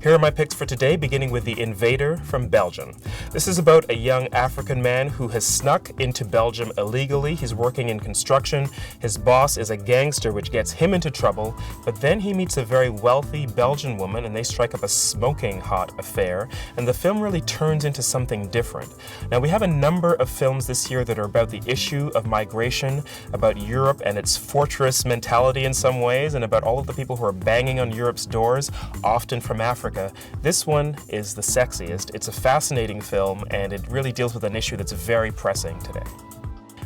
Here are my picks for today, beginning with The Invader from Belgium. This is about a young African man who has snuck into Belgium illegally. He's working in construction. His boss is a gangster, which gets him into trouble. But then he meets a very wealthy Belgian woman, and they strike up a smoking hot affair. And the film really turns into something different. Now, we have a number of films this year that are about the issue of migration, about Europe and its fortress mentality in some ways, and about all of the people who are banging on Europe's doors, often from Africa. This one is the sexiest. It's a fascinating film, and it really deals with an issue that's very pressing today.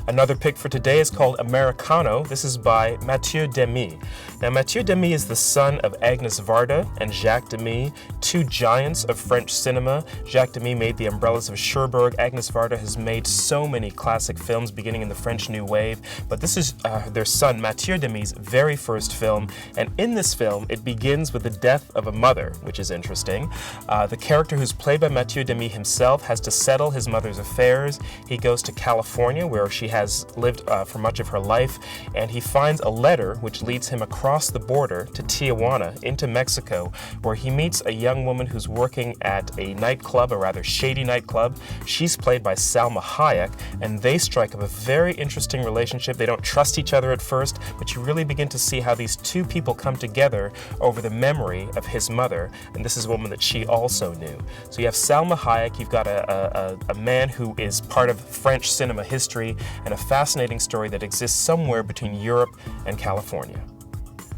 Another pick for today is called Americano. This is by Mathieu Demy. Now, Mathieu Demy is the son of Agnes Varda and Jacques Demy, two giants of French cinema. Jacques Demy made The Umbrellas of Cherbourg. Agnes Varda has made so many classic films beginning in the French New Wave. But this is their son, Mathieu Demy's very first film. And in this film, it begins with the death of a mother, which is interesting. The character, who's played by Mathieu Demy himself, has to settle his mother's affairs. He goes to California, where she has lived for much of her life, and he finds a letter which leads him across the border to Tijuana into Mexico, where he meets a young woman who's working at a nightclub, a rather shady nightclub. She's played by Salma Hayek, and they strike up a very interesting relationship. They don't trust each other at first, but you really begin to see how these two people come together over the memory of his mother, and this is a woman that she also knew. So you have Salma Hayek, you've got a man who is part of French cinema history, and a fascinating story that exists somewhere between Europe and California.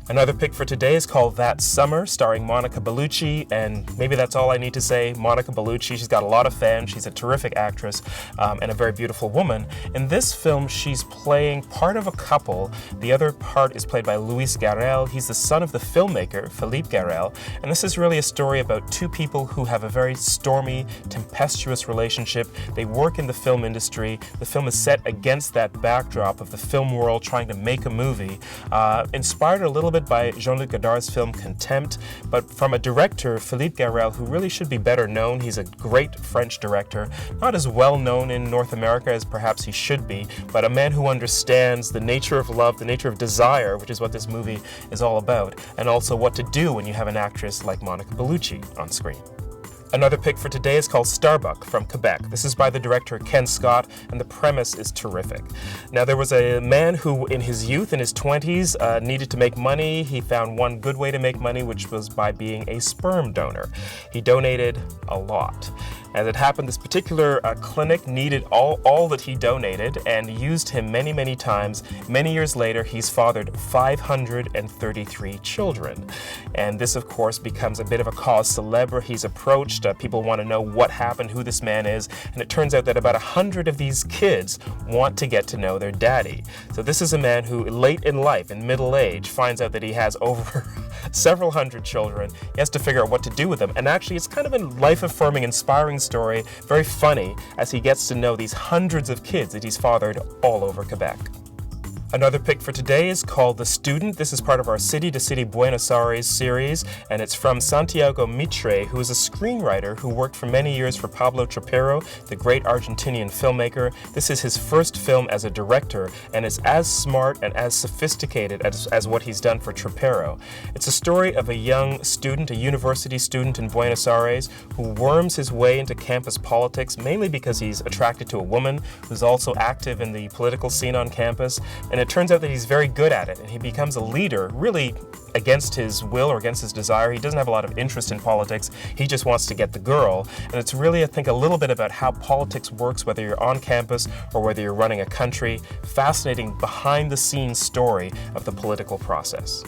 Another pick for today is called That Summer, starring Monica Bellucci, and maybe that's all I need to say. Monica Bellucci, she's got a lot of fans. She's a terrific actress and a very beautiful woman. In this film, she's playing part of a couple. The other part is played by Luis Garrel. He's the son of the filmmaker, Philippe Garrel, and this is really a story about two people who have a very stormy, tempestuous relationship. They work in the film industry. The film is set against that backdrop of the film world trying to make a movie, inspired a little bit by Jean-Luc Godard's film Contempt, but from a director, Philippe Garrel, who really should be better known. He's a great French director, not as well known in North America as perhaps he should be, but a man who understands the nature of love, the nature of desire, which is what this movie is all about, and also what to do when you have an actress like Monica Bellucci on screen. Another pick for today is called Starbuck from Quebec. This is by the director Ken Scott, and the premise is terrific. Now, there was a man who, in his youth, in his 20s, needed to make money. He found one good way to make money, which was by being a sperm donor. He donated a lot. As it happened, this particular clinic needed all that he donated and used him many, many times. Many years later, he's fathered 533 children. And this, of course, becomes a bit of a cause célèbre. He's approached. People want to know what happened, who this man is. And it turns out that about 100 of these kids want to get to know their daddy. So this is a man who, late in life, in middle age, finds out that he has over several hundred children. He has to figure out what to do with them. And actually, it's kind of a life-affirming, inspiring story, very funny, as he gets to know these hundreds of kids that he's fathered all over Quebec. Another pick for today is called The Student. This is part of our City to City Buenos Aires series, and it's from Santiago Mitre, who is a screenwriter who worked for many years for Pablo Trapero, the great Argentinian filmmaker. This is his first film as a director, and it's as smart and as sophisticated as what he's done for Trapero. It's a story of a young student, a university student in Buenos Aires, who worms his way into campus politics, mainly because he's attracted to a woman who's also active in the political scene on campus, and it turns out that he's very good at it, and he becomes a leader, really against his will or against his desire. He doesn't have a lot of interest in politics. He just wants to get the girl. And it's really, I think, a little bit about how politics works, whether you're on campus or whether you're running a country. Fascinating behind-the-scenes story of the political process.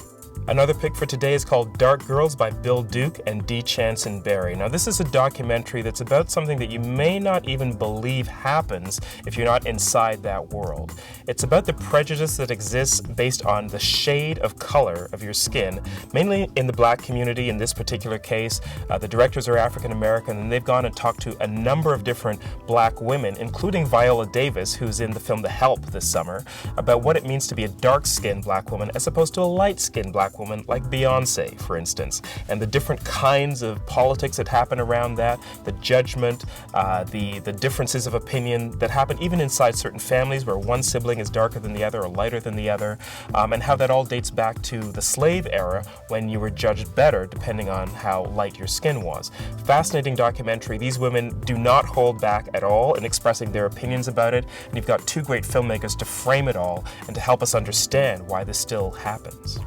Another pick for today is called Dark Girls by Bill Duke and D. Chanson Berry. Now, this is a documentary that's about something that you may not even believe happens if you're not inside that world. It's about the prejudice that exists based on the shade of color of your skin, mainly in the black community in this particular case. The directors are African American, and they've gone and talked to a number of different black women, including Viola Davis, who's in the film The Help this summer, about what it means to be a dark-skinned black woman as opposed to a light-skinned black black woman like Beyonce, for instance, and the different kinds of politics that happen around that, the judgment, the differences of opinion that happen even inside certain families where one sibling is darker than the other or lighter than the other, and how that all dates back to the slave era when you were judged better depending on how light your skin was. Fascinating documentary. These women do not hold back at all in expressing their opinions about it, and you've got two great filmmakers to frame it all and to help us understand why this still happens.